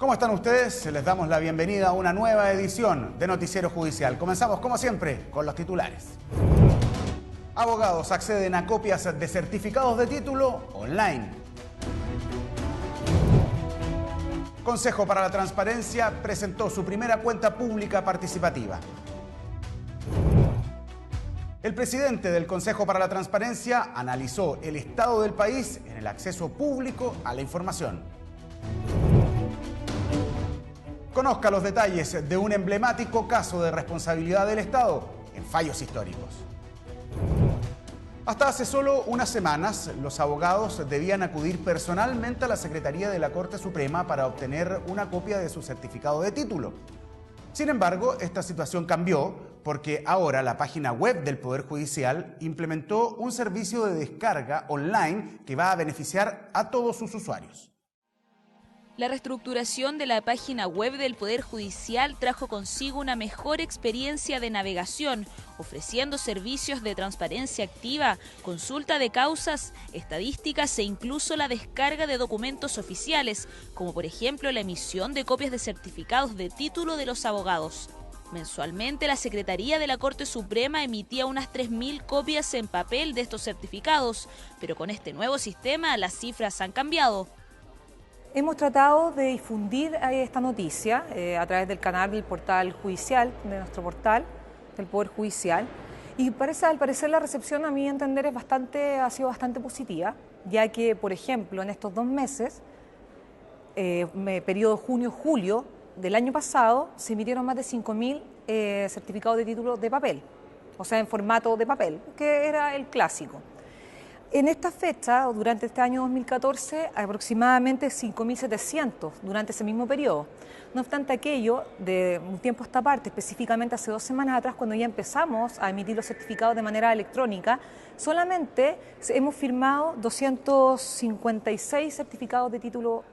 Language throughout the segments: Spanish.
¿Cómo están ustedes? Les damos la bienvenida a una nueva edición de Noticiero Judicial. Comenzamos, como siempre, con los titulares. Abogados acceden a copias de certificados de título online. Consejo para la Transparencia presentó su primera cuenta pública participativa. El presidente del Consejo para la Transparencia analizó el estado del país en el acceso público a la información. Conozca los detalles de un emblemático caso de responsabilidad del Estado en fallos históricos. Hasta hace solo unas semanas, los abogados debían acudir personalmente a la Secretaría de la Corte Suprema para obtener una copia de su certificado de título. Sin embargo, esta situación cambió porque ahora la página web del Poder Judicial implementó un servicio de descarga online que va a beneficiar a todos sus usuarios. La reestructuración de la página web del Poder Judicial trajo consigo una mejor experiencia de navegación, ofreciendo servicios de transparencia activa, consulta de causas, estadísticas e incluso la descarga de documentos oficiales, como por ejemplo la emisión de copias de certificados de título de los abogados. Mensualmente, la Secretaría de la Corte Suprema emitía unas 3.000 copias en papel de estos certificados, pero con este nuevo sistema las cifras han cambiado. Hemos tratado de difundir esta noticia a través del canal del portal judicial, de nuestro portal del Poder Judicial, y al parecer la recepción, a mi entender, ha sido bastante positiva, ya que, por ejemplo, en estos 2 meses, periodo junio-julio del año pasado, se emitieron más de 5.000 certificados de título de papel, o sea, en formato de papel, que era el clásico. En esta fecha, durante este año 2014, aproximadamente 5.700 durante ese mismo periodo. No obstante aquello, de un tiempo a esta parte, específicamente hace 2 semanas atrás, cuando ya empezamos a emitir los certificados de manera electrónica, solamente hemos firmado 256 certificados de título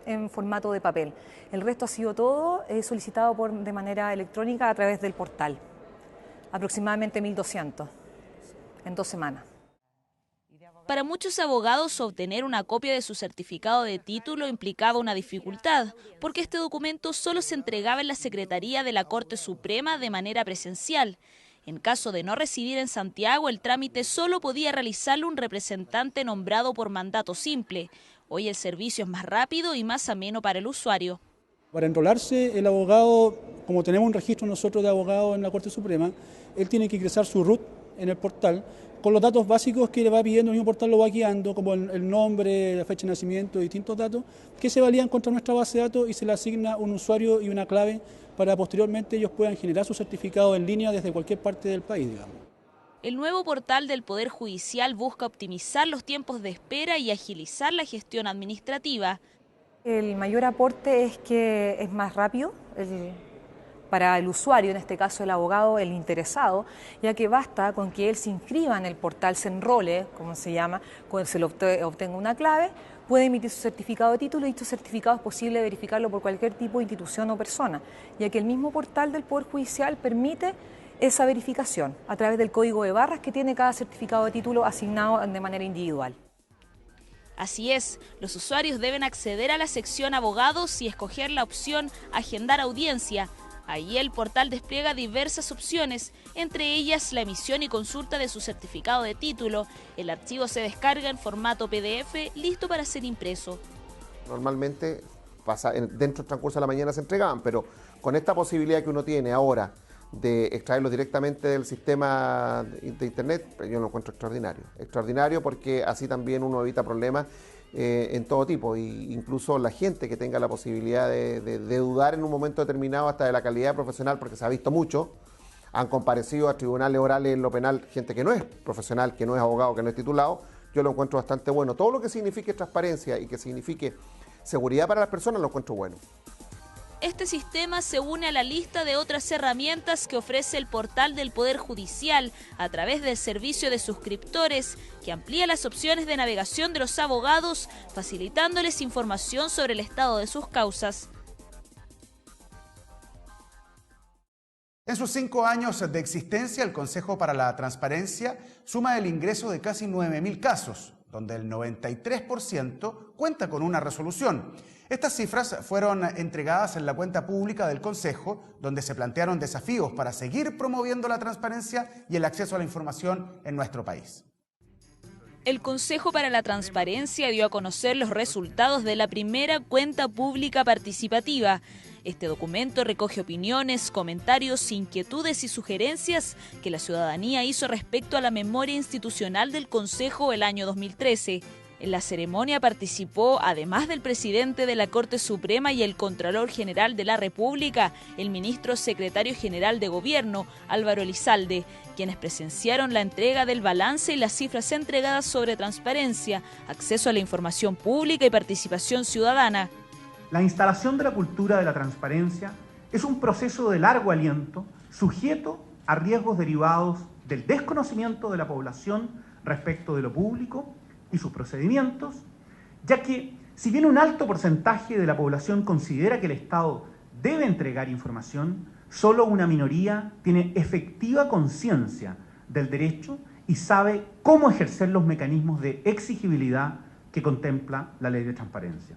en formato de papel. El resto ha sido todo solicitado de manera electrónica a través del portal. Aproximadamente 1.200 en 2 semanas. Para muchos abogados, obtener una copia de su certificado de título implicaba una dificultad, porque este documento solo se entregaba en la Secretaría de la Corte Suprema de manera presencial. En caso de no residir en Santiago, el trámite solo podía realizarlo un representante nombrado por mandato simple. Hoy el servicio es más rápido y más ameno para el usuario. Para enrolarse, el abogado, como tenemos un registro nosotros de abogados en la Corte Suprema, él tiene que ingresar su RUT en el portal, con los datos básicos que le va pidiendo, el mismo portal lo va guiando, como el nombre, la fecha de nacimiento, distintos datos, que se validan contra nuestra base de datos y se le asigna un usuario y una clave para posteriormente ellos puedan generar su certificado en línea desde cualquier parte del país, digamos. El nuevo portal del Poder Judicial busca optimizar los tiempos de espera y agilizar la gestión administrativa. El mayor aporte es que es más rápido para el usuario, en este caso el abogado, el interesado, ya que basta con que él se inscriba en el portal, se enrole, como se llama, cuando se le obtenga una clave, puede emitir su certificado de título y este certificado es posible verificarlo por cualquier tipo de institución o persona, ya que el mismo portal del Poder Judicial permite esa verificación a través del código de barras que tiene cada certificado de título asignado de manera individual. Así es, los usuarios deben acceder a la sección abogados y escoger la opción agendar audiencia. Ahí el portal despliega diversas opciones, entre ellas la emisión y consulta de su certificado de título. El archivo se descarga en formato PDF, listo para ser impreso. Normalmente dentro del transcurso de la mañana se entregaban, pero con esta posibilidad que uno tiene ahora de extraerlos directamente del sistema de internet, yo lo encuentro extraordinario. Extraordinario porque así también uno evita problemas en todo tipo, e incluso la gente que tenga la posibilidad de dudar en un momento determinado hasta de la calidad profesional, porque se ha visto mucho, han comparecido a tribunales orales en lo penal gente que no es profesional, que no es abogado, que no es titulado. Yo lo encuentro bastante bueno. Todo lo que signifique transparencia y que signifique seguridad para las personas lo encuentro bueno. Este sistema se une a la lista de otras herramientas que ofrece el portal del Poder Judicial a través del servicio de suscriptores, que amplía las opciones de navegación de los abogados, facilitándoles información sobre el estado de sus causas. En sus 5 años de existencia, el Consejo para la Transparencia suma el ingreso de casi 9.000 casos, donde el 93% cuenta con una resolución. Estas cifras fueron entregadas en la cuenta pública del Consejo, donde se plantearon desafíos para seguir promoviendo la transparencia y el acceso a la información en nuestro país. El Consejo para la Transparencia dio a conocer los resultados de la primera cuenta pública participativa. Este documento recoge opiniones, comentarios, inquietudes y sugerencias que la ciudadanía hizo respecto a la memoria institucional del Consejo el año 2013. En la ceremonia participó, además del presidente de la Corte Suprema y el Contralor General de la República, el ministro secretario general de Gobierno, Álvaro Elizalde, quienes presenciaron la entrega del balance y las cifras entregadas sobre transparencia, acceso a la información pública y participación ciudadana. La instalación de la cultura de la transparencia es un proceso de largo aliento, sujeto a riesgos derivados del desconocimiento de la población respecto de lo público y sus procedimientos, ya que si bien un alto porcentaje de la población considera que el Estado debe entregar información, solo una minoría tiene efectiva conciencia del derecho y sabe cómo ejercer los mecanismos de exigibilidad que contempla la Ley de Transparencia.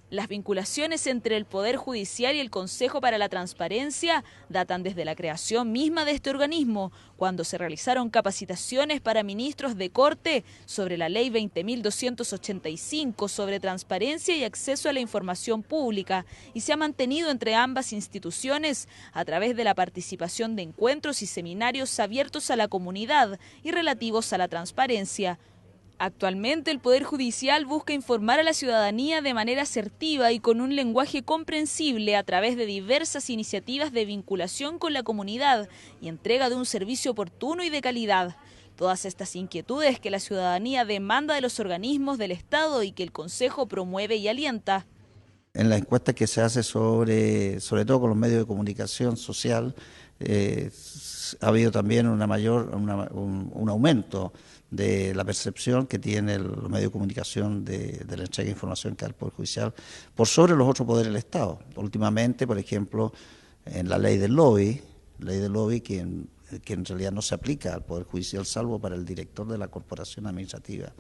Las vinculaciones entre el Poder Judicial y el Consejo para la Transparencia datan desde la creación misma de este organismo, cuando se realizaron capacitaciones para ministros de Corte sobre la Ley 20.285 sobre transparencia y acceso a la información pública, y se ha mantenido entre ambas instituciones a través de la participación de encuentros y seminarios abiertos a la comunidad y relativos a la transparencia. Actualmente el Poder Judicial busca informar a la ciudadanía de manera asertiva y con un lenguaje comprensible a través de diversas iniciativas de vinculación con la comunidad y entrega de un servicio oportuno y de calidad. Todas estas inquietudes que la ciudadanía demanda de los organismos del Estado y que el Consejo promueve y alienta. En la encuesta que se hace sobre todo con los medios de comunicación social, ha habido también un aumento de la percepción que tiene los medios de comunicación de la entrega de información que da el Poder Judicial por sobre los otros poderes del Estado. Últimamente, por ejemplo, en la ley del lobby que en realidad no se aplica al Poder Judicial salvo para el director de la Corporación Administrativa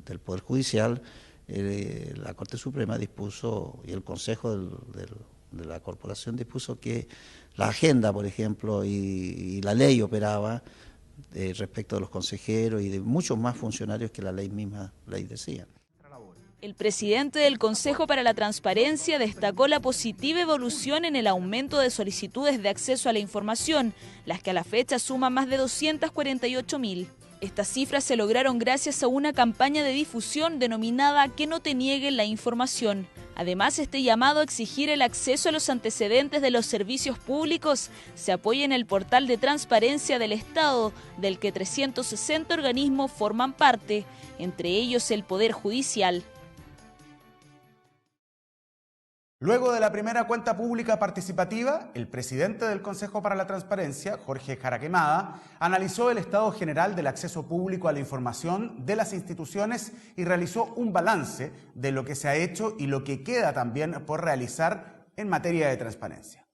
del Poder Judicial, la Corte Suprema dispuso y el Consejo de la Corporación dispuso que la agenda, por ejemplo, y la ley operaba respecto de los consejeros y de muchos más funcionarios que la ley misma decía. El presidente del Consejo para la Transparencia destacó la positiva evolución en el aumento de solicitudes de acceso a la información, las que a la fecha suman más de 248.000. Estas cifras se lograron gracias a una campaña de difusión denominada Que no te nieguen la información. Además, este llamado a exigir el acceso a los antecedentes de los servicios públicos se apoya en el portal de transparencia del Estado, del que 360 organismos forman parte, entre ellos el Poder Judicial. Luego de la primera cuenta pública participativa, el presidente del Consejo para la Transparencia, Jorge Jaraquemada, analizó el estado general del acceso público a la información de las instituciones y realizó un balance de lo que se ha hecho y lo que queda también por realizar en materia de transparencia.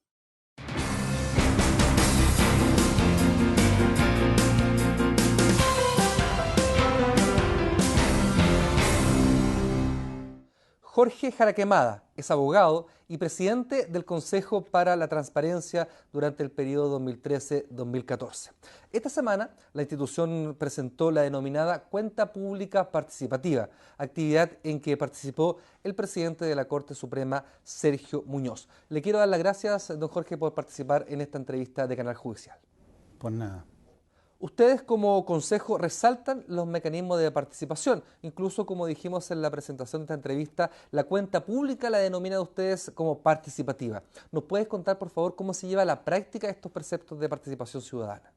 Jorge Jaraquemada es abogado y presidente del Consejo para la Transparencia durante el periodo 2013-2014. Esta semana, la institución presentó la denominada Cuenta Pública Participativa, actividad en que participó el presidente de la Corte Suprema, Sergio Muñoz. Le quiero dar las gracias, don Jorge, por participar en esta entrevista de Canal Judicial. Por nada. Ustedes como consejo resaltan los mecanismos de participación, incluso como dijimos en la presentación de esta entrevista, la cuenta pública la denominan ustedes como participativa. ¿Nos puedes contar, por favor, cómo se lleva a la práctica estos preceptos de participación ciudadana?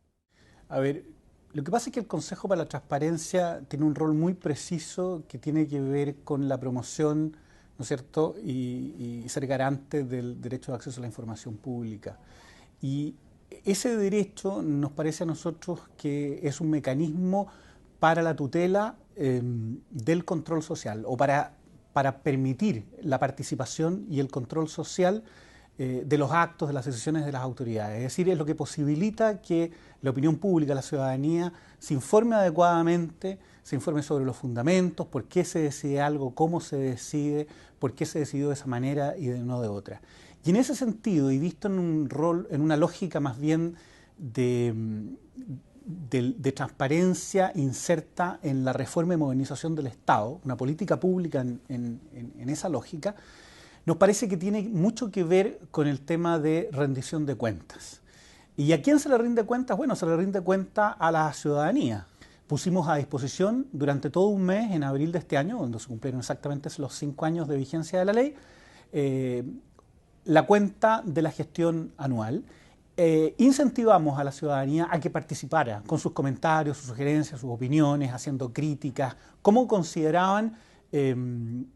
A ver, lo que pasa es que el Consejo para la Transparencia tiene un rol muy preciso que tiene que ver con la promoción, ¿no es cierto?, y ser garante del derecho de acceso a la información pública. Y ese derecho nos parece a nosotros que es un mecanismo para la tutela del control social o para permitir la participación y el control social de los actos, de las decisiones de las autoridades. Es decir, es lo que posibilita que la opinión pública, la ciudadanía, se informe adecuadamente, se informe sobre los fundamentos, por qué se decide algo, cómo se decide, por qué se decidió de esa manera y no de otra. Y en ese sentido, y visto en un rol, en una lógica más bien de transparencia inserta en la reforma y modernización del Estado, una política pública en esa lógica, nos parece que tiene mucho que ver con el tema de rendición de cuentas. ¿Y a quién se le rinde cuentas? Bueno, se le rinde cuenta a la ciudadanía. Pusimos a disposición durante todo un mes, en abril de este año, cuando se cumplieron exactamente los 5 años de vigencia de la ley, la cuenta de la gestión anual. Incentivamos a la ciudadanía a que participara con sus comentarios, sus sugerencias, sus opiniones, haciendo críticas, cómo consideraban el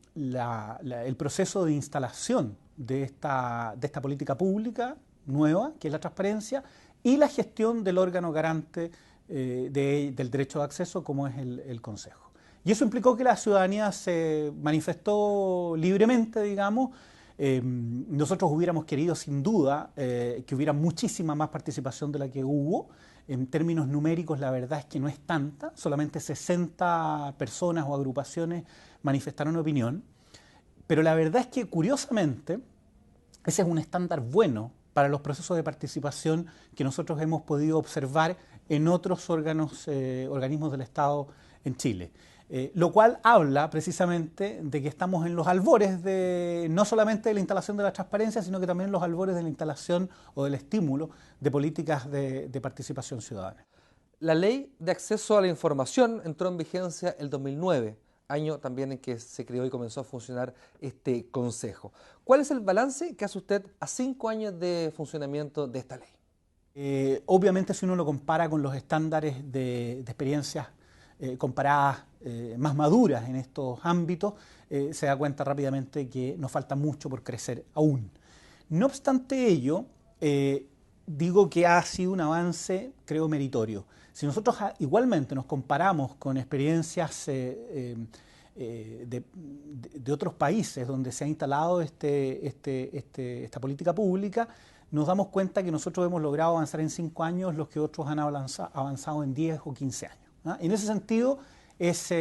proceso de instalación de esta política pública nueva, que es la transparencia, y la gestión del órgano garante del derecho de acceso, como es el Consejo. Y eso implicó que la ciudadanía se manifestó libremente, digamos. Nosotros hubiéramos querido, sin duda, que hubiera muchísima más participación de la que hubo. En términos numéricos, la verdad es que no es tanta, solamente 60 personas o agrupaciones manifestaron opinión, pero la verdad es que, curiosamente, ese es un estándar bueno para los procesos de participación que nosotros hemos podido observar en otros organismos del Estado en Chile. Lo cual habla precisamente de que estamos en los albores no solamente de la instalación de la transparencia, sino que también en los albores de la instalación o del estímulo de políticas de participación ciudadana. La Ley de Acceso a la Información entró en vigencia el 2009, año también en que se creó y comenzó a funcionar este Consejo. ¿Cuál es el balance que hace usted a 5 años de funcionamiento de esta ley? Obviamente, si uno lo compara con los estándares de experiencias comparadas más maduras en estos ámbitos, se da cuenta rápidamente que nos falta mucho por crecer aún. No obstante ello, digo que ha sido un avance, creo, meritorio. Si nosotros igualmente nos comparamos con experiencias de otros países donde se ha instalado esta política pública, nos damos cuenta que nosotros hemos logrado avanzar en 5 años los que otros han avanzado en 10 o 15 años. En ese sentido es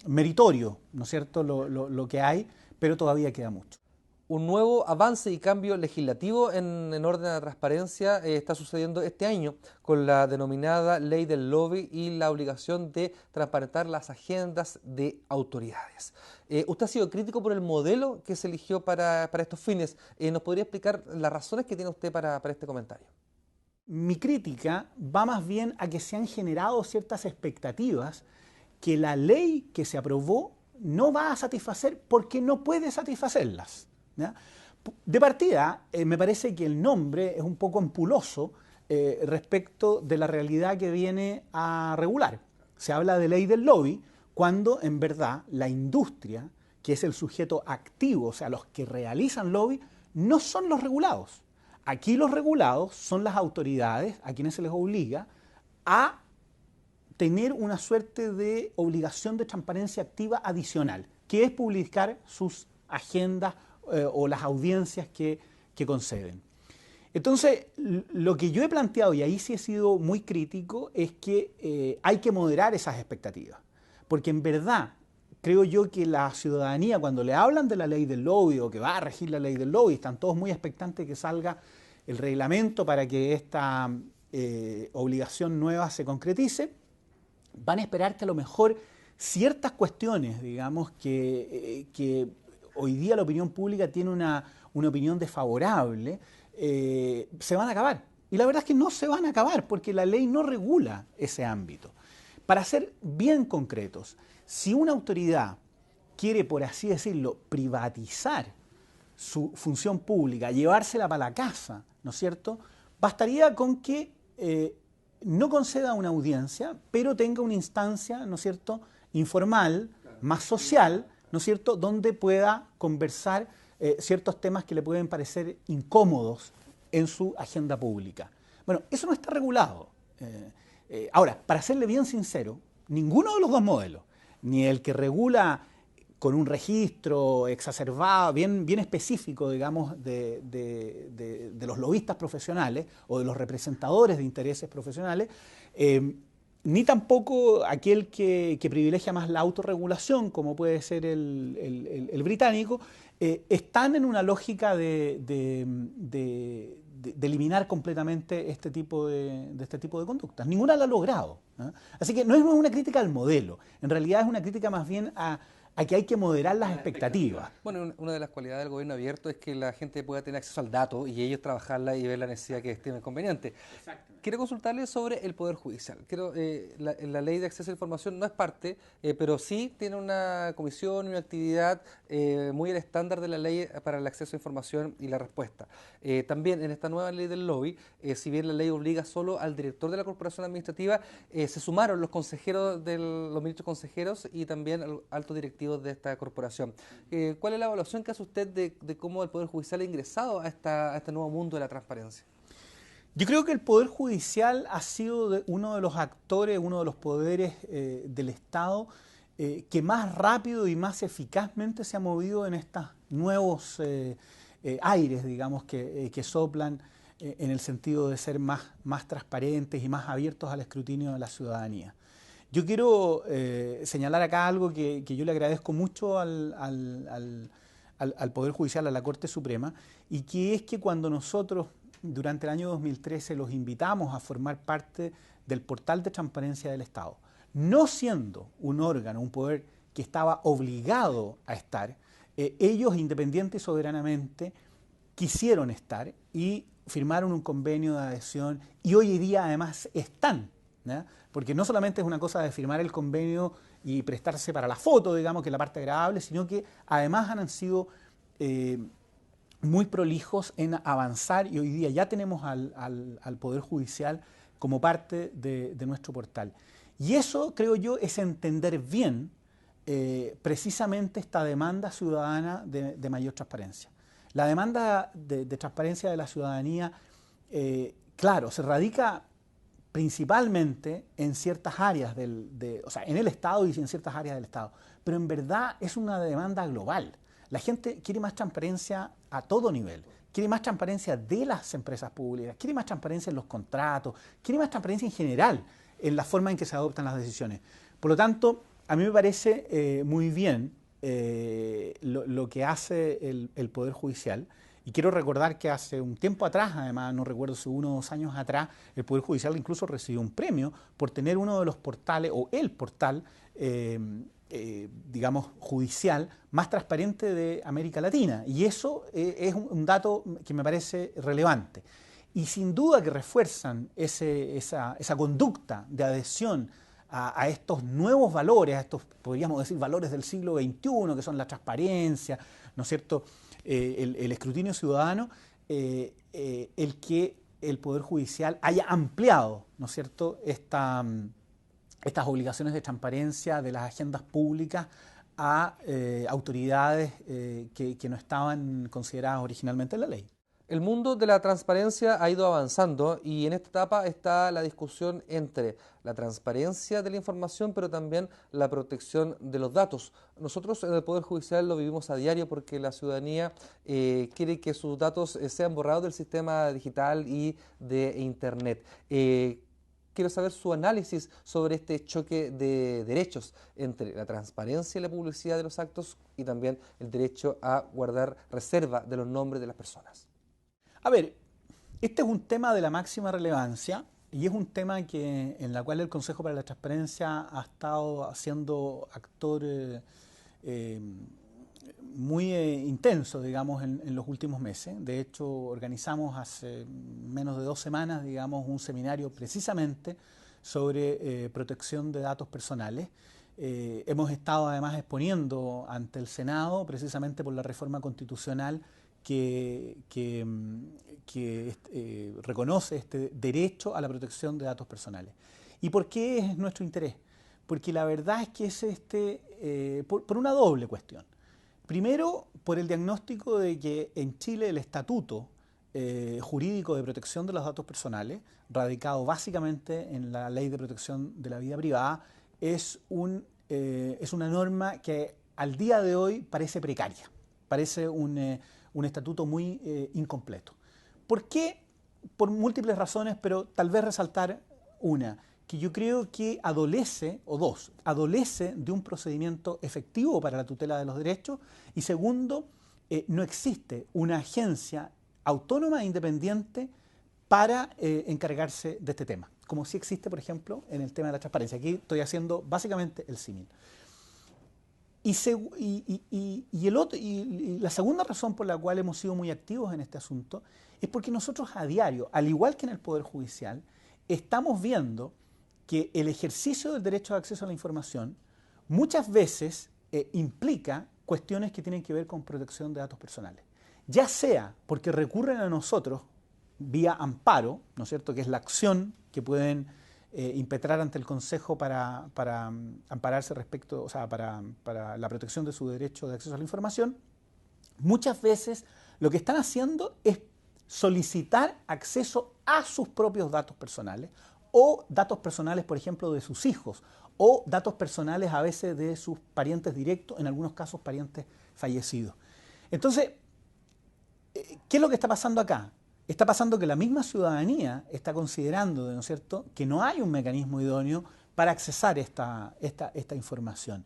meritorio, ¿no es cierto?, lo que hay, pero todavía queda mucho. Un nuevo avance y cambio legislativo en orden a la transparencia está sucediendo este año con la denominada Ley del Lobby y la obligación de transparentar las agendas de autoridades. Usted ha sido crítico por el modelo que se eligió para estos fines. ¿Nos podría explicar las razones que tiene usted para este comentario? Mi crítica va más bien a que se han generado ciertas expectativas que la ley que se aprobó no va a satisfacer porque no puede satisfacerlas, ¿ya? De partida, me parece que el nombre es un poco ampuloso respecto de la realidad que viene a regular. Se habla de ley del lobby cuando en verdad la industria, que es el sujeto activo, o sea, los que realizan lobby, no son los regulados. Aquí los regulados son las autoridades a quienes se les obliga a tener una suerte de obligación de transparencia activa adicional, que es publicar sus agendas o las audiencias que conceden. Entonces, lo que yo he planteado, y ahí sí he sido muy crítico, es que hay que moderar esas expectativas, porque en verdad creo yo que la ciudadanía, cuando le hablan de la ley del lobby o que va a regir la ley del lobby, están todos muy expectantes que salga el reglamento para que esta obligación nueva se concretice. Van a esperar que a lo mejor ciertas cuestiones, digamos, que hoy día la opinión pública tiene una opinión desfavorable, se van a acabar. Y la verdad es que no se van a acabar porque la ley no regula ese ámbito. Para ser bien concretos, si una autoridad quiere, por así decirlo, privatizar su función pública, llevársela para la casa, ¿no es cierto?, bastaría con que no conceda una audiencia, pero tenga una instancia, ¿no es cierto?, informal, más social, ¿no es cierto?, donde pueda conversar ciertos temas que le pueden parecer incómodos en su agenda pública. Bueno, eso no está regulado. Ahora, para serle bien sincero, ninguno de los dos modelos, ni el que regula con un registro exacerbado, bien específico, digamos, de los lobistas profesionales o de los representadores de intereses profesionales, ni tampoco aquel que privilegia más la autorregulación, como puede ser el británico, están en una lógica de eliminar completamente este tipo de conductas. Ninguna la ha logrado, ¿no? Así que no es una crítica al modelo, en realidad es una crítica más bien a que hay que moderar las expectativas. Bueno, una de las cualidades del gobierno abierto es que la gente pueda tener acceso al dato y ellos trabajarla y ver la necesidad que estimen conveniente. Quiero consultarle sobre el Poder Judicial. La ley de acceso a la información no es parte, pero sí tiene una comisión y una actividad muy al estándar de la ley para el acceso a información y la respuesta. También en esta nueva ley del lobby, si bien la ley obliga solo al director de la corporación administrativa, se sumaron los consejeros, los ministros consejeros y también altos directivos de esta corporación. ¿Cuál es la evaluación que hace usted de cómo el Poder Judicial ha ingresado a este nuevo mundo de la transparencia? Yo creo que el Poder Judicial ha sido uno de los actores, uno de los poderes del Estado que más rápido y más eficazmente se ha movido en estos nuevos aires, digamos, que soplan en el sentido de ser más transparentes y más abiertos al escrutinio de la ciudadanía. Yo quiero señalar acá algo que yo le agradezco mucho al Poder Judicial, a la Corte Suprema, y que es que cuando nosotros durante el año 2013 los invitamos a formar parte del portal de transparencia del Estado, no siendo un órgano, un poder que estaba obligado a estar, ellos independiente y soberanamente quisieron estar y firmaron un convenio de adhesión y hoy día además están, ¿no? Porque no solamente es una cosa de firmar el convenio y prestarse para la foto, digamos, que es la parte agradable, sino que además han sido muy prolijos en avanzar y hoy día ya tenemos al Poder Judicial como parte de nuestro portal. Y eso, creo yo, es entender bien precisamente esta demanda ciudadana de mayor transparencia. La demanda de transparencia de la ciudadanía, claro, se radica principalmente en ciertas áreas o sea, en el Estado y en ciertas áreas del Estado, pero en verdad es una demanda global. La gente quiere más transparencia a todo nivel, quiere más transparencia de las empresas públicas, quiere más transparencia en los contratos, quiere más transparencia en general en la forma en que se adoptan las decisiones. Por lo tanto, a mí me parece muy bien lo que hace el Poder Judicial. Y quiero recordar que hace un tiempo atrás, además no recuerdo si 1 o 2 años atrás, el Poder Judicial incluso recibió un premio por tener uno de los portales, o el portal, digamos, judicial más transparente de América Latina. Y eso es un dato que me parece relevante. Y sin duda que refuerzan esa conducta de adhesión a estos nuevos valores, a estos, podríamos decir, valores del siglo XXI, que son la transparencia, ¿no es cierto?, el escrutinio ciudadano, el que el Poder Judicial haya ampliado, ¿no es cierto?, estas obligaciones de transparencia de las agendas públicas a autoridades que no estaban consideradas originalmente en la ley. El mundo de la transparencia ha ido avanzando y en esta etapa está la discusión entre la transparencia de la información, pero también la protección de los datos. Nosotros en el Poder Judicial lo vivimos a diario porque la ciudadanía quiere que sus datos sean borrados del sistema digital y de Internet. Quiero saber su análisis sobre este choque de derechos entre la transparencia y la publicidad de los actos y también el derecho a guardar reserva de los nombres de las personas. A ver, este es un tema de la máxima relevancia y es un tema en la cual el Consejo para la Transparencia ha estado siendo actor muy intenso, digamos, en los últimos meses. De hecho, organizamos hace menos de 2 semanas, digamos, un seminario precisamente sobre protección de datos personales. Hemos estado además exponiendo ante el Senado, precisamente por la reforma constitucional que reconoce este derecho a la protección de datos personales. ¿Y por qué es nuestro interés? Porque la verdad es que es por una doble cuestión. Primero, por el diagnóstico de que en Chile el estatuto jurídico de protección de los datos personales, radicado básicamente en la Ley de Protección de la Vida Privada, es una norma que al día de hoy parece precaria, parece un estatuto muy incompleto. ¿Por qué? Por múltiples razones, pero tal vez resaltar una, que yo creo que adolece de un procedimiento efectivo para la tutela de los derechos, y segundo, no existe una agencia autónoma e independiente para encargarse de este tema, como sí existe, por ejemplo, en el tema de la transparencia. Aquí estoy haciendo básicamente el símil. Y la segunda razón por la cual hemos sido muy activos en este asunto es porque nosotros a diario, al igual que en el Poder Judicial, estamos viendo que el ejercicio del derecho de acceso a la información muchas veces implica cuestiones que tienen que ver con protección de datos personales. Ya sea porque recurren a nosotros vía amparo, ¿no es cierto?, que es la acción que pueden impetrar ante el Consejo para ampararse respecto, o sea, para la protección de su derecho de acceso a la información. Muchas veces lo que están haciendo es solicitar acceso a sus propios datos personales, o datos personales, por ejemplo, de sus hijos, o datos personales a veces de sus parientes directos, en algunos casos parientes fallecidos. Entonces, ¿qué es lo que está pasando acá? Está pasando que la misma ciudadanía está considerando, ¿no es cierto?, que no hay un mecanismo idóneo para accesar esta información.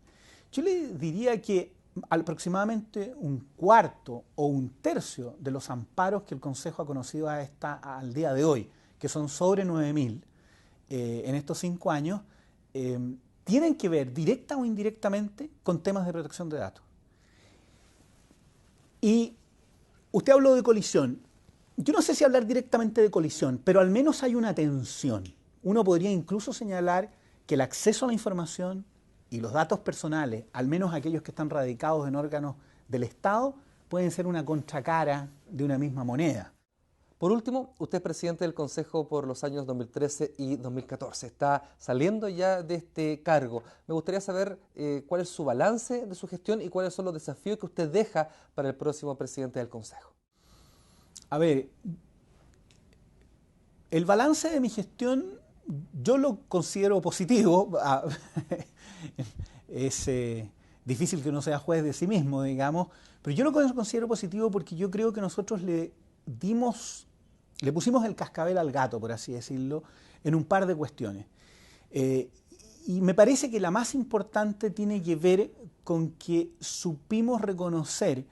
Yo le diría que aproximadamente un cuarto o un tercio de los amparos que el Consejo ha conocido al día de hoy, que son sobre 9.000 en estos 5 años, tienen que ver directa o indirectamente con temas de protección de datos. Y usted habló de colisión. Yo no sé si hablar directamente de colisión, pero al menos hay una tensión. Uno podría incluso señalar que el acceso a la información y los datos personales, al menos aquellos que están radicados en órganos del Estado, pueden ser una contracara de una misma moneda. Por último, usted es presidente del Consejo por los años 2013 y 2014. Está saliendo ya de este cargo. Me gustaría saber cuál es su balance de su gestión y cuáles son los desafíos que usted deja para el próximo presidente del Consejo. A ver, el balance de mi gestión yo lo considero positivo. Es difícil que uno sea juez de sí mismo, digamos, pero yo lo considero positivo porque yo creo que nosotros le pusimos el cascabel al gato, por así decirlo, en un par de cuestiones. Y me parece que la más importante tiene que ver con que supimos reconocer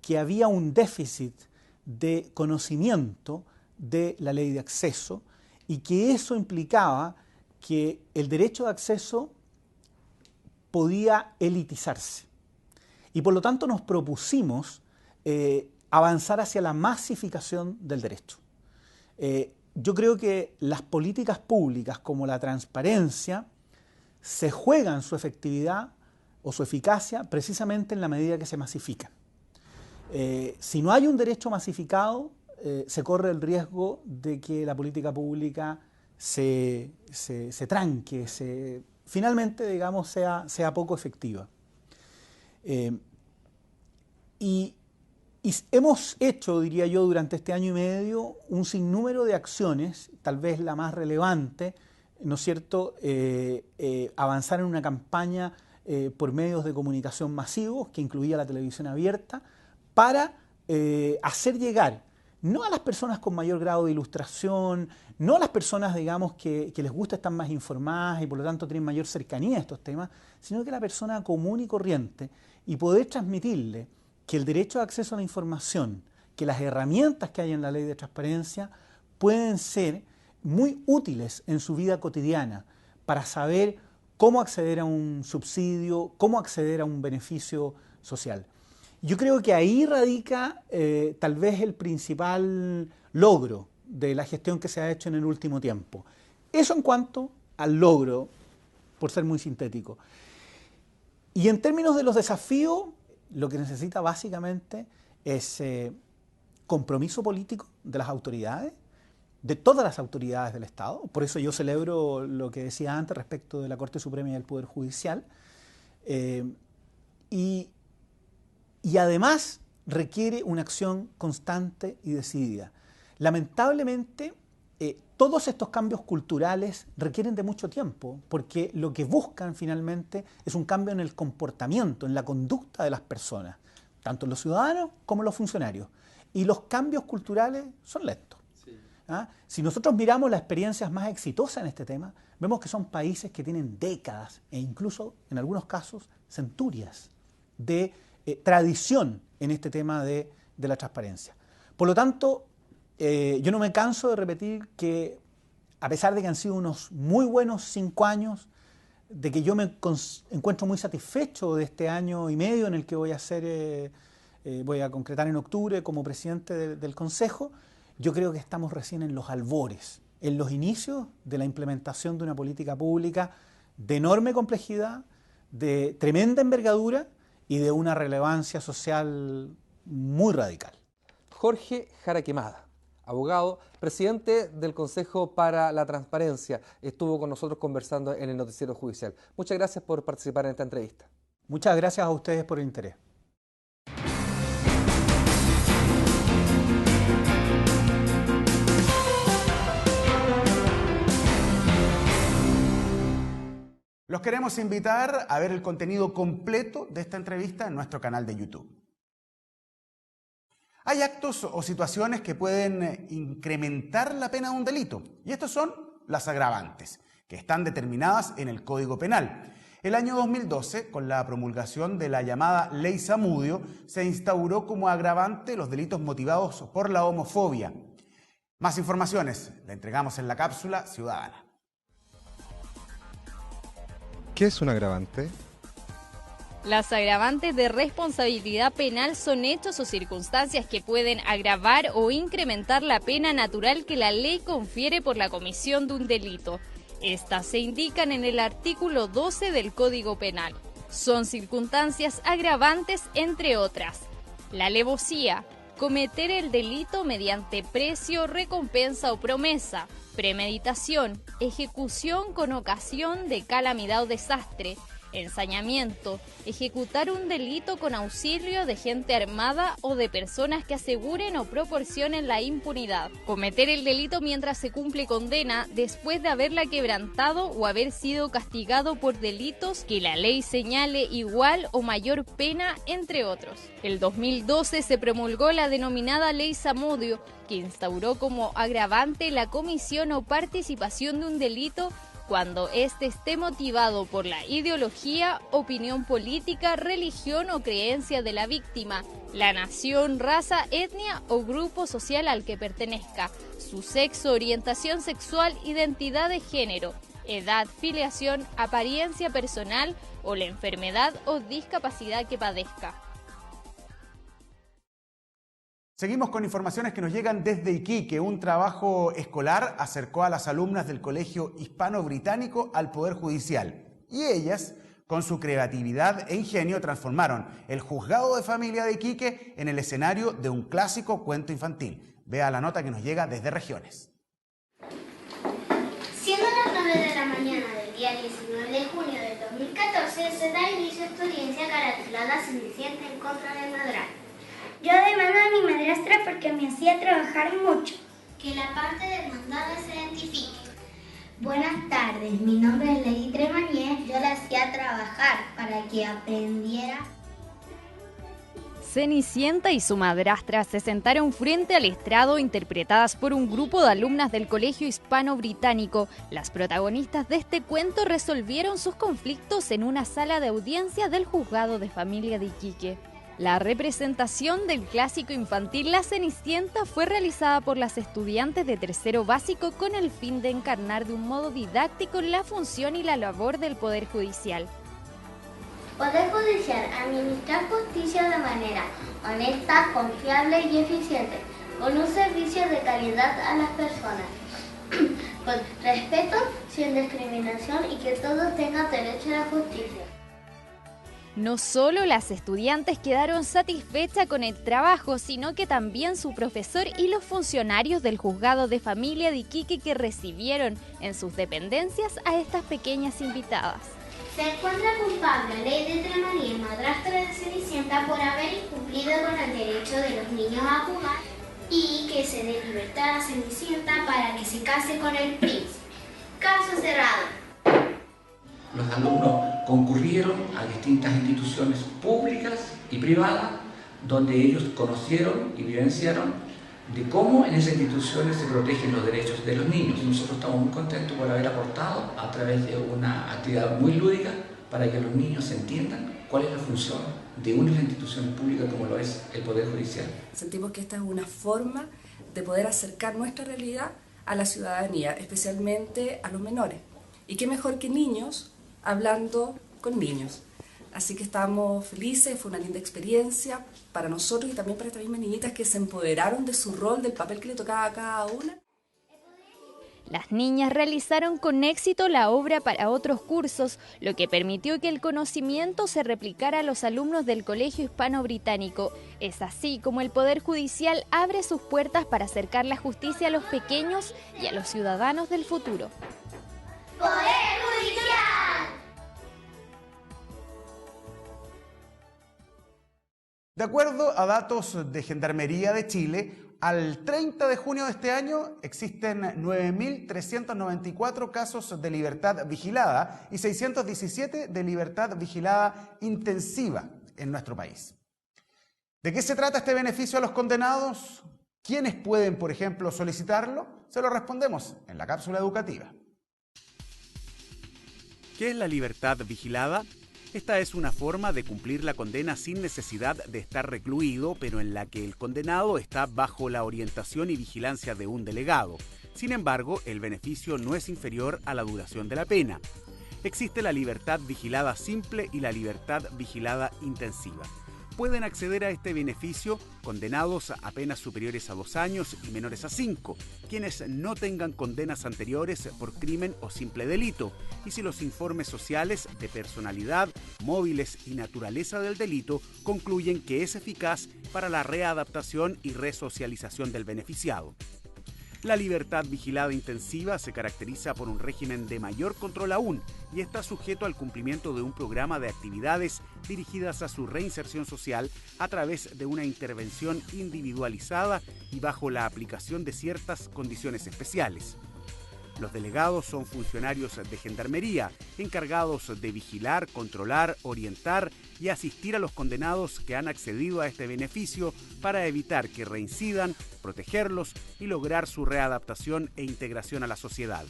que había un déficit de conocimiento de la ley de acceso y que eso implicaba que el derecho de acceso podía elitizarse. Y por lo tanto nos propusimos avanzar hacia la masificación del derecho. Yo creo que las políticas públicas como la transparencia se juegan su efectividad o su eficacia precisamente en la medida que se masifican. Si no hay un derecho masificado, se corre el riesgo de que la política pública se tranque, finalmente, digamos, sea poco efectiva. Y hemos hecho, diría yo, durante este año y medio un sinnúmero de acciones, tal vez la más relevante, ¿no es cierto?, avanzar en una campaña por medios de comunicación masivos que incluía la televisión abierta, para hacer llegar, no a las personas con mayor grado de ilustración, no a las personas, digamos, que les gusta estar más informadas y por lo tanto tienen mayor cercanía a estos temas, sino que a la persona común y corriente, y poder transmitirle que el derecho de acceso a la información, que las herramientas que hay en la ley de transparencia pueden ser muy útiles en su vida cotidiana para saber cómo acceder a un subsidio, cómo acceder a un beneficio social. Yo creo que ahí radica tal vez el principal logro de la gestión que se ha hecho en el último tiempo. Eso en cuanto al logro, por ser muy sintético. Y en términos de los desafíos, lo que necesita básicamente es compromiso político de las autoridades, de todas las autoridades del Estado. Por eso yo celebro lo que decía antes respecto de la Corte Suprema y del Poder Judicial. Y además requiere una acción constante y decidida. Lamentablemente, todos estos cambios culturales requieren de mucho tiempo, porque lo que buscan finalmente es un cambio en el comportamiento, en la conducta de las personas, tanto los ciudadanos como los funcionarios. Y los cambios culturales son lentos. ¿Ah? Si nosotros miramos las experiencias más exitosas en este tema, vemos que son países que tienen décadas e incluso, en algunos casos, centurias de tradición en este tema de la transparencia. Por lo tanto, yo no me canso de repetir que, a pesar de que han sido unos muy buenos 5 años, de que yo me encuentro muy satisfecho de este año y medio en el que voy a concretar en octubre como presidente del Consejo, yo creo que estamos recién en los albores, en los inicios de la implementación de una política pública de enorme complejidad, de tremenda envergadura y de una relevancia social muy radical. Jorge Jara Quemada, abogado, presidente del Consejo para la Transparencia, estuvo con nosotros conversando en el Noticiero Judicial. Muchas gracias por participar en esta entrevista. Muchas gracias a ustedes por el interés. Los queremos invitar a ver el contenido completo de esta entrevista en nuestro canal de YouTube. Hay actos o situaciones que pueden incrementar la pena de un delito, y estos son las agravantes, que están determinadas en el Código Penal. El año 2012, con la promulgación de la llamada Ley Zamudio, se instauró como agravante los delitos motivados por la homofobia. Más informaciones la entregamos en la cápsula ciudadana. ¿Qué es un agravante? Las agravantes de responsabilidad penal son hechos o circunstancias que pueden agravar o incrementar la pena natural que la ley confiere por la comisión de un delito. Estas se indican en el artículo 12 del Código Penal. Son circunstancias agravantes, entre otras: la alevosía, cometer el delito mediante precio, recompensa o promesa; premeditación, ejecución con ocasión de calamidad o desastre; ensañamiento, ejecutar un delito con auxilio de gente armada o de personas que aseguren o proporcionen la impunidad; cometer el delito mientras se cumple condena después de haberla quebrantado o haber sido castigado por delitos que la ley señale igual o mayor pena, entre otros. El 2012 se promulgó la denominada Ley Zamudio, que instauró como agravante la comisión o participación de un delito cuando éste esté motivado por la ideología, opinión política, religión o creencia de la víctima, la nación, raza, etnia o grupo social al que pertenezca, su sexo, orientación sexual, identidad de género, edad, filiación, apariencia personal o la enfermedad o discapacidad que padezca. Seguimos con informaciones que nos llegan desde Iquique. Un trabajo escolar acercó a las alumnas del Colegio Hispano-Británico al Poder Judicial. Y ellas, con su creatividad e ingenio, transformaron el Juzgado de Familia de Iquique en el escenario de un clásico cuento infantil. Vea la nota que nos llega desde Regiones. Siendo las 9 de la mañana del día 19 de junio del 2014, se da inicio a esta audiencia caracterizada Cenicienta en contra de Madrastra. Yo demando a mi madrastra porque me hacía trabajar mucho. Que la parte demandada se identifique. Buenas tardes, mi nombre es Lady Tremañez. Yo la hacía trabajar para que aprendiera. Cenicienta y su madrastra se sentaron frente al estrado, interpretadas por un grupo de alumnas del Colegio Hispano-Británico. Las protagonistas de este cuento resolvieron sus conflictos en una sala de audiencia del Juzgado de Familia de Iquique. La representación del clásico infantil La Cenicienta fue realizada por las estudiantes de tercero básico con el fin de encarnar de un modo didáctico la función y la labor del Poder Judicial. Poder Judicial, administrar justicia de manera honesta, confiable y eficiente, con un servicio de calidad a las personas, con respeto, sin discriminación y que todos tengan derecho a la justicia. No solo las estudiantes quedaron satisfechas con el trabajo, sino que también su profesor y los funcionarios del Juzgado de Familia de Iquique, que recibieron en sus dependencias a estas pequeñas invitadas. Se encuentra culpable Lady Tremañez, madrastra de Cenicienta, por haber incumplido con el derecho de los niños a jugar y que se dé libertad a Cenicienta para que se case con el príncipe. Caso cerrado. Los alumnos concurrieron a distintas instituciones públicas y privadas donde ellos conocieron y vivenciaron de cómo en esas instituciones se protegen los derechos de los niños. Nosotros estamos muy contentos por haber aportado a través de una actividad muy lúdica para que los niños entiendan cuál es la función de una institución pública como lo es el Poder Judicial. Sentimos que esta es una forma de poder acercar nuestra realidad a la ciudadanía, especialmente a los menores. Y qué mejor que niños hablando con niños. Así que estamos felices, fue una linda experiencia para nosotros y también para estas mismas niñitas que se empoderaron de su rol, del papel que le tocaba a cada una. Las niñas realizaron con éxito la obra para otros cursos, lo que permitió que el conocimiento se replicara a los alumnos del Colegio Hispano-Británico. Es así como el Poder Judicial abre sus puertas para acercar la justicia a los pequeños y a los ciudadanos del futuro. ¡Poder Judicial! De acuerdo a datos de Gendarmería de Chile, al 30 de junio de este año existen 9.394 casos de libertad vigilada y 617 de libertad vigilada intensiva en nuestro país. ¿De qué se trata este beneficio a los condenados? ¿Quiénes pueden, por ejemplo, solicitarlo? Se lo respondemos en la cápsula educativa. ¿Qué es la libertad vigilada? Esta es una forma de cumplir la condena sin necesidad de estar recluido, pero en la que el condenado está bajo la orientación y vigilancia de un delegado. Sin embargo, el beneficio no es inferior a la duración de la pena. Existe la libertad vigilada simple y la libertad vigilada intensiva. Pueden acceder a este beneficio condenados a penas superiores a 2 años y menores a 5, quienes no tengan condenas anteriores por crimen o simple delito, y si los informes sociales de personalidad, móviles y naturaleza del delito concluyen que es eficaz para la readaptación y resocialización del beneficiado. La libertad vigilada intensiva se caracteriza por un régimen de mayor control aún y está sujeto al cumplimiento de un programa de actividades dirigidas a su reinserción social a través de una intervención individualizada y bajo la aplicación de ciertas condiciones especiales. Los delegados son funcionarios de Gendarmería, encargados de vigilar, controlar, orientar y asistir a los condenados que han accedido a este beneficio para evitar que reincidan, protegerlos y lograr su readaptación e integración a la sociedad.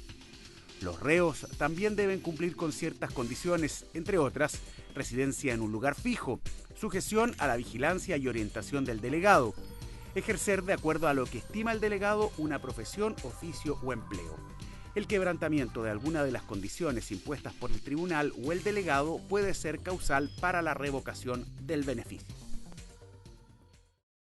Los reos también deben cumplir con ciertas condiciones, entre otras, residencia en un lugar fijo, sujeción a la vigilancia y orientación del delegado, ejercer de acuerdo a lo que estima el delegado una profesión, oficio o empleo. El quebrantamiento de alguna de las condiciones impuestas por el tribunal o el delegado puede ser causal para la revocación del beneficio.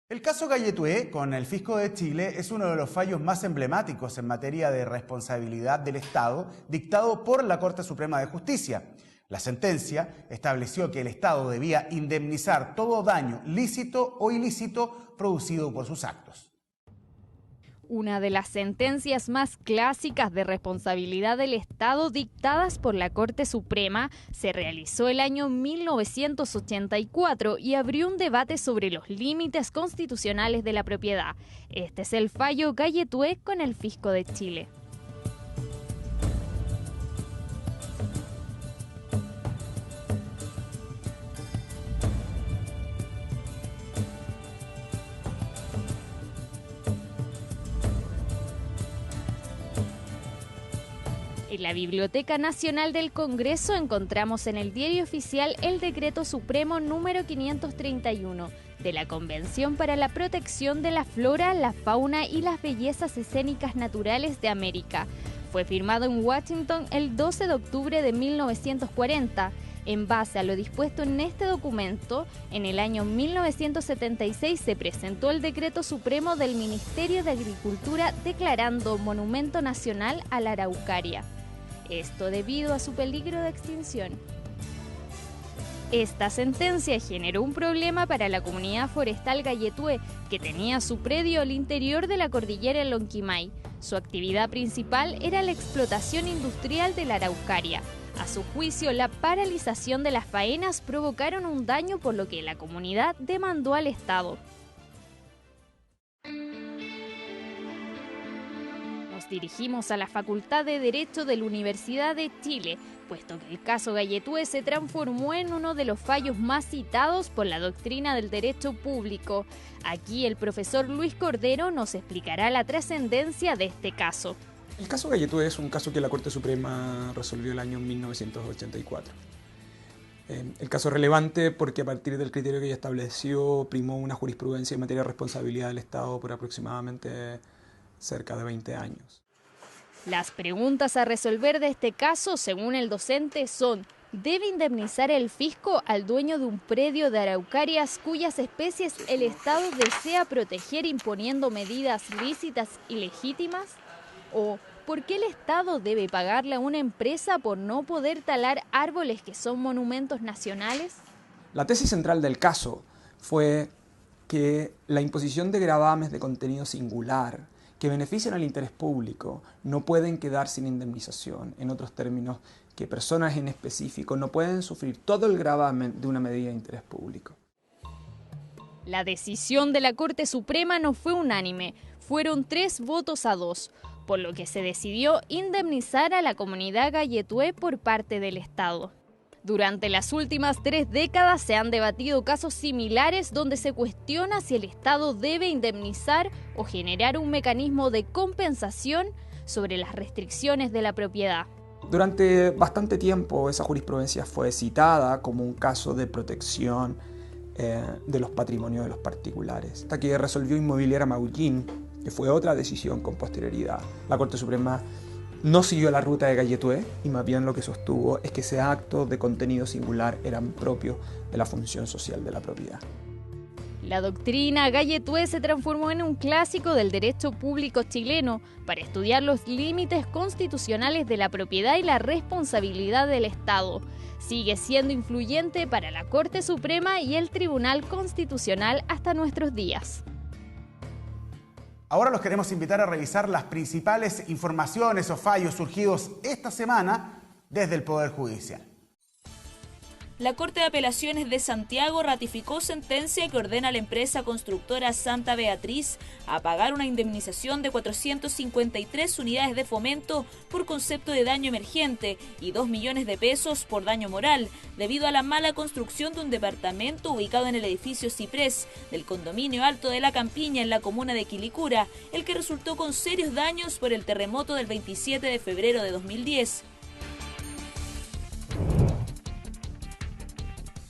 El caso Galletué con el Fisco de Chile es uno de los fallos más emblemáticos en materia de responsabilidad del Estado dictado por la Corte Suprema de Justicia. La sentencia estableció que el Estado debía indemnizar todo daño lícito o ilícito producido por sus actos. Una de las sentencias más clásicas de responsabilidad del Estado dictadas por la Corte Suprema se realizó el año 1984 y abrió un debate sobre los límites constitucionales de la propiedad. Este es el fallo Galletué con el Fisco de Chile. En la Biblioteca Nacional del Congreso encontramos en el Diario Oficial el Decreto Supremo número 531 de la Convención para la Protección de la Flora, la Fauna y las Bellezas Escénicas Naturales de América. Fue firmado en Washington el 12 de octubre de 1940. En base a lo dispuesto en este documento, en el año 1976 se presentó el Decreto Supremo del Ministerio de Agricultura declarando Monumento Nacional a la Araucaria. Esto debido a su peligro de extinción. Esta sentencia generó un problema para la comunidad forestal Galletué, que tenía su predio al interior de la cordillera Lonquimay. Su actividad principal era la explotación industrial de la Araucaria. A su juicio, la paralización de las faenas provocaron un daño, por lo que la comunidad demandó al Estado. Nos dirigimos a la Facultad de Derecho de la Universidad de Chile, puesto que el caso Galletué se transformó en uno de los fallos más citados por la doctrina del derecho público. Aquí el profesor Luis Cordero nos explicará la trascendencia de este caso. El caso Galletué es un caso que la Corte Suprema resolvió el año 1984. El caso es relevante porque a partir del criterio que ella estableció primó una jurisprudencia en materia de responsabilidad del Estado por aproximadamente cerca de 20 años. Las preguntas a resolver de este caso, según el docente, son: ¿debe indemnizar el fisco al dueño de un predio de araucarias cuyas especies el Estado desea proteger imponiendo medidas lícitas y legítimas? ¿O por qué el Estado debe pagarle a una empresa por no poder talar árboles que son monumentos nacionales? La tesis central del caso fue que la imposición de gravames de contenido singular que benefician al interés público no pueden quedar sin indemnización. En otros términos, que personas en específico no pueden sufrir todo el gravamen de una medida de interés público. La decisión de la Corte Suprema no fue unánime, fueron 3 votos a 2, por lo que se decidió indemnizar a la comunidad Galletué por parte del Estado. Durante las últimas 3 décadas se han debatido casos similares donde se cuestiona si el Estado debe indemnizar o generar un mecanismo de compensación sobre las restricciones de la propiedad. Durante bastante tiempo esa jurisprudencia fue citada como un caso de protección de los patrimonios de los particulares, hasta que resolvió Inmobiliaria Maullín, que fue otra decisión con posterioridad. La Corte Suprema no siguió la ruta de Galletué y más bien lo que sostuvo es que ese acto de contenido singular eran propios de la función social de la propiedad. La doctrina Galletué se transformó en un clásico del derecho público chileno para estudiar los límites constitucionales de la propiedad y la responsabilidad del Estado. Sigue siendo influyente para la Corte Suprema y el Tribunal Constitucional hasta nuestros días. Ahora los queremos invitar a revisar las principales informaciones o fallos surgidos esta semana desde el Poder Judicial. La Corte de Apelaciones de Santiago ratificó sentencia que ordena a la empresa constructora Santa Beatriz a pagar una indemnización de 453 unidades de fomento por concepto de daño emergente y 2 millones de pesos por daño moral, debido a la mala construcción de un departamento ubicado en el edificio Ciprés del condominio Alto de la Campiña en la comuna de Quilicura, el que resultó con serios daños por el terremoto del 27 de febrero de 2010.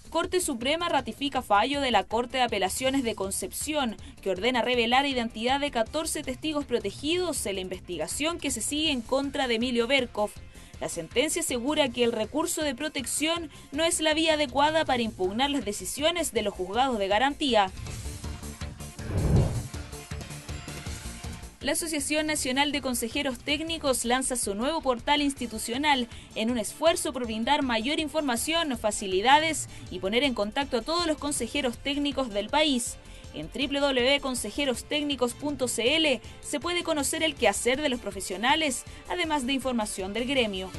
Corte Suprema ratifica fallo de la Corte de Apelaciones de Concepción, que ordena revelar identidad de 14 testigos protegidos en la investigación que se sigue en contra de Emilio Berkov. La sentencia asegura que el recurso de protección no es la vía adecuada para impugnar las decisiones de los juzgados de garantía. La Asociación Nacional de Consejeros Técnicos lanza su nuevo portal institucional en un esfuerzo por brindar mayor información, facilidades y poner en contacto a todos los consejeros técnicos del país. En www.consejerostecnicos.cl se puede conocer el quehacer de los profesionales, además de información del gremio.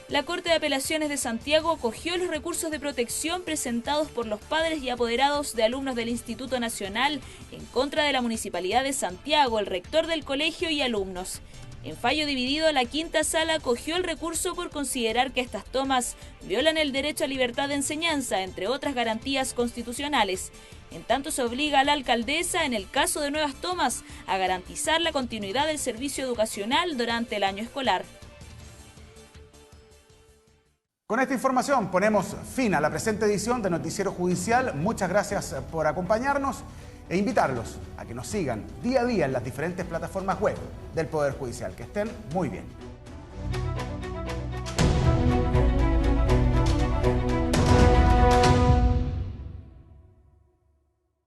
La Corte de Apelaciones de Santiago acogió los recursos de protección presentados por los padres y apoderados de alumnos del Instituto Nacional en contra de la Municipalidad de Santiago, el rector del colegio y alumnos. En fallo dividido, la quinta sala acogió el recurso por considerar que estas tomas violan el derecho a libertad de enseñanza, entre otras garantías constitucionales. En tanto, se obliga a la alcaldesa, en el caso de nuevas tomas, a garantizar la continuidad del servicio educacional durante el año escolar. Con esta información ponemos fin a la presente edición de Noticiero Judicial. Muchas gracias por acompañarnos e invitarlos a que nos sigan día a día en las diferentes plataformas web del Poder Judicial. Que estén muy bien.